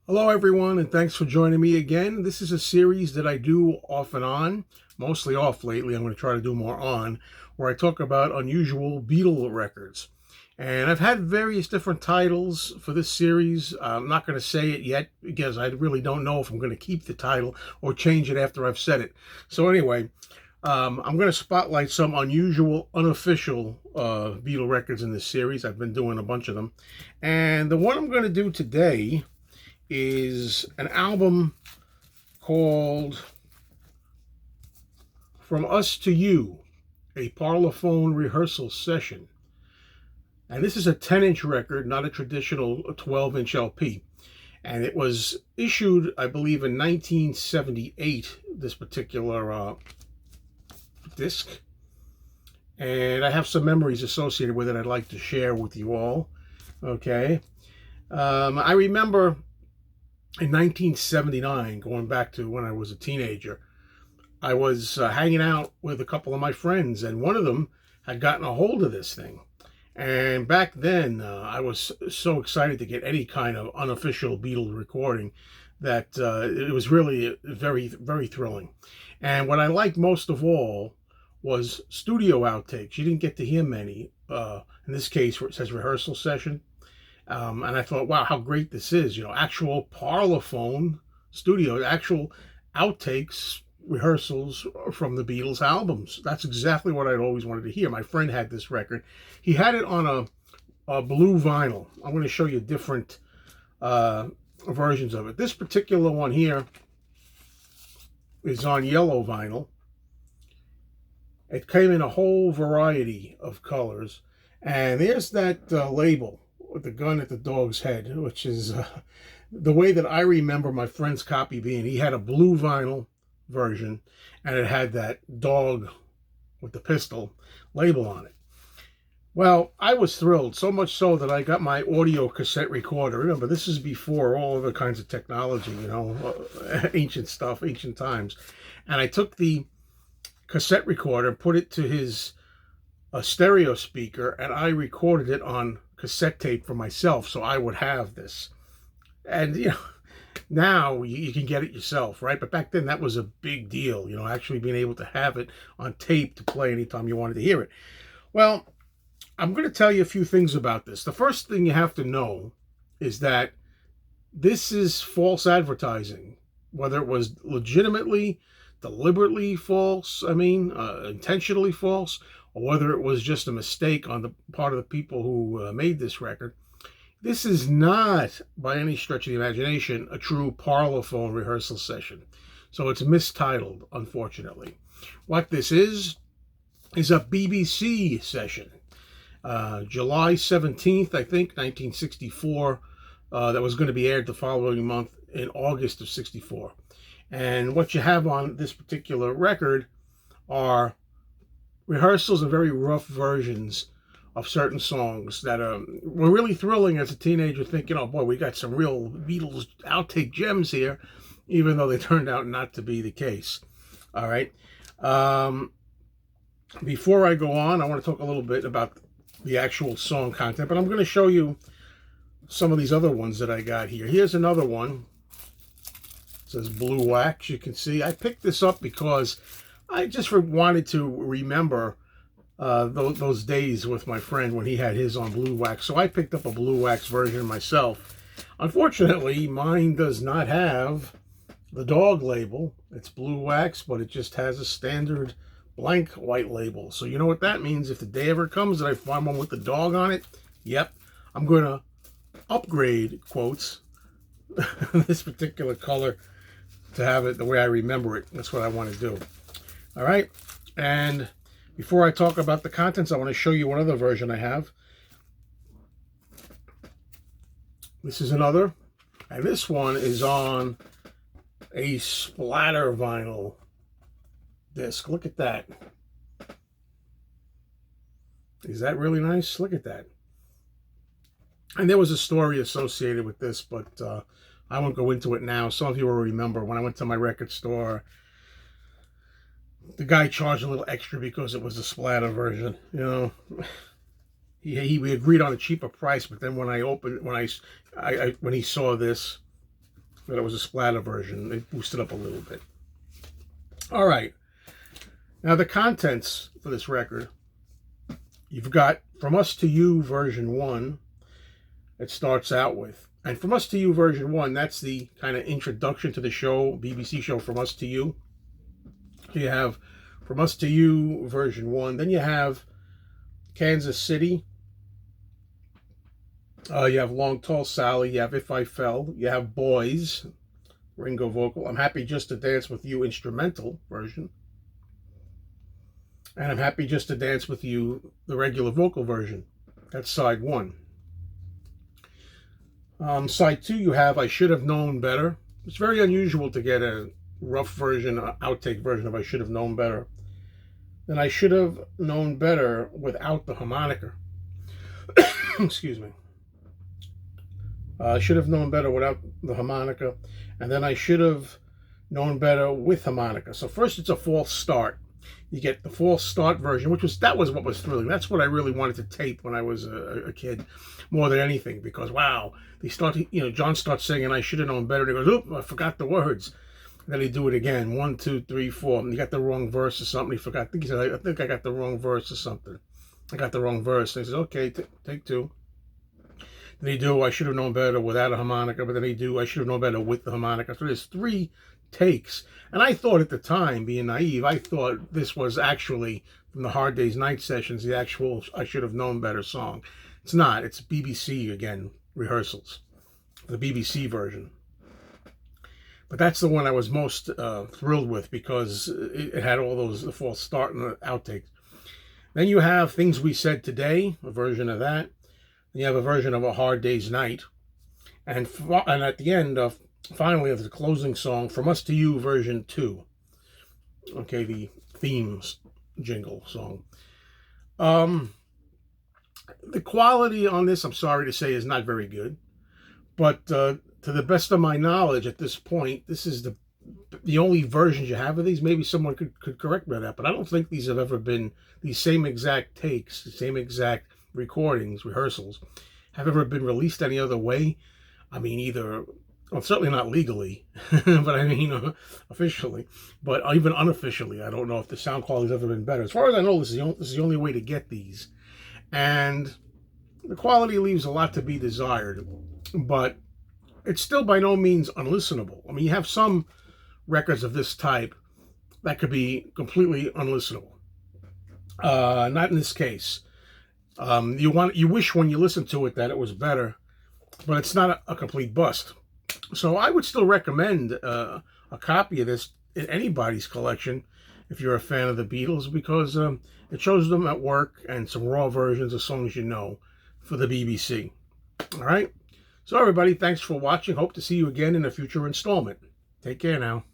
Hello, everyone, and thanks for joining me again. This is a series that I do off and on, mostly off lately. I'm going to try to do more on, where I talk about unusual Beatle records. And I've had various different titles for this series. I'm not going to say it yet because I really don't know if I'm going to keep the title or change it after I've said it. So anyway, I'm going to spotlight some unusual, unofficial Beatle records in this series. I've been doing a bunch of them. And the one I'm going to do today is an album called From Us to You, a Parlophone rehearsal session. And this is a 10-inch record, not a traditional 12-inch LP. And it was issued, I believe, in 1978, this particular disc. And I have some memories associated with it I'd like to share with you all. Okay. I remember in 1979, going back to when I was a teenager, I was hanging out with a couple of my friends, and one of them had gotten a hold of this thing. And back then, I was so excited to get any kind of unofficial Beatles recording that it was really very, very thrilling. And what I liked most of all was studio outtakes. You didn't get to hear many. In this case, where it says rehearsal session. And I thought, wow, how great this is. You know, actual Parlophone studio, actual outtakes, rehearsals from the Beatles albums. That's exactly what I'd always wanted to hear. My friend had this record. He had it on a blue vinyl. I'm going to show you different versions of it. This particular one here is on yellow vinyl. It came in a whole variety of colors. And there's that label with the gun at the dog's head, which is the way that I remember my friend's copy being. He had a blue vinyl version, and it had that dog with the pistol label on it. Well, I was thrilled, so much so that I got my audio cassette recorder. Remember, this is before all other kinds of technology, you know, ancient stuff, ancient times. And I took the cassette recorder and put it to a stereo speaker, and I recorded it on cassette tape for myself, so I would have this. And you know, now you can get it yourself, right? But back then that was a big deal, you know, actually being able to have it on tape to play anytime you wanted to hear it. Well, I'm going to tell you a few things about this. The first thing you have to know is that this is false advertising, whether it was legitimately, deliberately false, intentionally false, or whether it was just a mistake on the part of the people who made this record. This is not, by any stretch of the imagination, a true Parlophone rehearsal session. So it's mistitled, unfortunately. What this is a BBC session. July 17th, I think, 1964, that was going to be aired the following month in August of 64. And what you have on this particular record are rehearsals and very rough versions of certain songs that were really thrilling as a teenager, thinking, oh boy, we got some real Beatles outtake gems here, even though they turned out not to be the case. All right. Before I go on, I want to talk a little bit about the actual song content, but I'm going to show you some of these other ones that I got here. Here's another one. It says Blue Wax. You can see I picked this up because I just wanted to remember those days with my friend when he had his on blue wax. So I picked up a blue wax version myself. Unfortunately, mine does not have the dog label. It's blue wax, but it just has a standard blank white label. So you know what that means. If the day ever comes that I find one with the dog on it, yep, I'm going to upgrade, quotes, this particular color to have it the way I remember it. That's what I want to do. All right, and before I talk about the contents, I want to show you one other version I have. This is another, and this one is on a splatter vinyl disc. Look at that. Is that really nice? Look at that. And there was a story associated with this, but I won't go into it now. Some of you will remember when I went to my record store, the guy charged a little extra because it was a splatter version, you know. We agreed on a cheaper price, but then when I opened, when he saw this, But it was a splatter version. They boosted up a little bit. All right. Now the contents for this record. You've got From Us to You version 1. It starts out with. And From Us to You version 1, that's the kind of introduction to the show, BBC show From Us to You. So you have From Us to You version 1. Then you have Kansas City. You have Long Tall Sally. You have If I Fell. You have Boys, Ringo vocal. I'm Happy Just to Dance with You instrumental version. And I'm Happy Just to Dance with You, the regular vocal version. That's side 1. Side 2, you have I Should Have Known Better. It's very unusual to get a rough version, outtake version of I Should Have Known Better. Then I Should Have Known Better without the harmonica. Excuse me. I Should Have Known Better without the harmonica. And then I Should Have Known Better with harmonica. So first it's a false start. You get the false start version, that was what was thrilling. That's what I really wanted to tape when I was a kid, more than anything, because wow, they start, John starts singing I Should Have Known Better, and he goes, oop, I forgot the words. And then he do it again, 1, 2, 3, 4, and he got the wrong verse or something. He forgot. I think he said, I think I got the wrong verse or something. I got the wrong verse. And he says, okay, take 2. Then he do I Should Have Known Better without a harmonica, but then he do I Should Have Known Better with the harmonica. So there's 3 takes. And I thought at the time, being naive, I thought this was actually from the Hard Day's Night sessions, the actual I Should Have Known Better song. It's not. It's BBC, again, rehearsals, the BBC version. But that's the one I was most thrilled with, because it had all the false start and the outtakes. Then you have Things We Said Today, a version of that. Then you have a version of A Hard Day's Night. And at the end of finally, the closing song, From Us to You, version 2. Okay, the Themes Jingle song. The quality on this, I'm sorry to say, is not very good. But to the best of my knowledge at this point, this is the only versions you have of these. Maybe someone could correct me on that, but I don't think these have ever been, these same exact takes, the same exact recordings, rehearsals, have ever been released any other way. I mean, either... Well, certainly not legally, but I mean, officially, but even unofficially, I don't know if the sound quality's ever been better. As far as I know, this is the only way to get these. And the quality leaves a lot to be desired, but it's still by no means unlistenable. I mean, you have some records of this type that could be completely unlistenable. Not in this case. You wish when you listen to it that it was better, but it's not a complete bust. So I would still recommend a copy of this in anybody's collection if you're a fan of the Beatles, because it shows them at work and some raw versions of songs you know for the BBC. All right? So everybody, thanks for watching. Hope to see you again in a future installment. Take care now.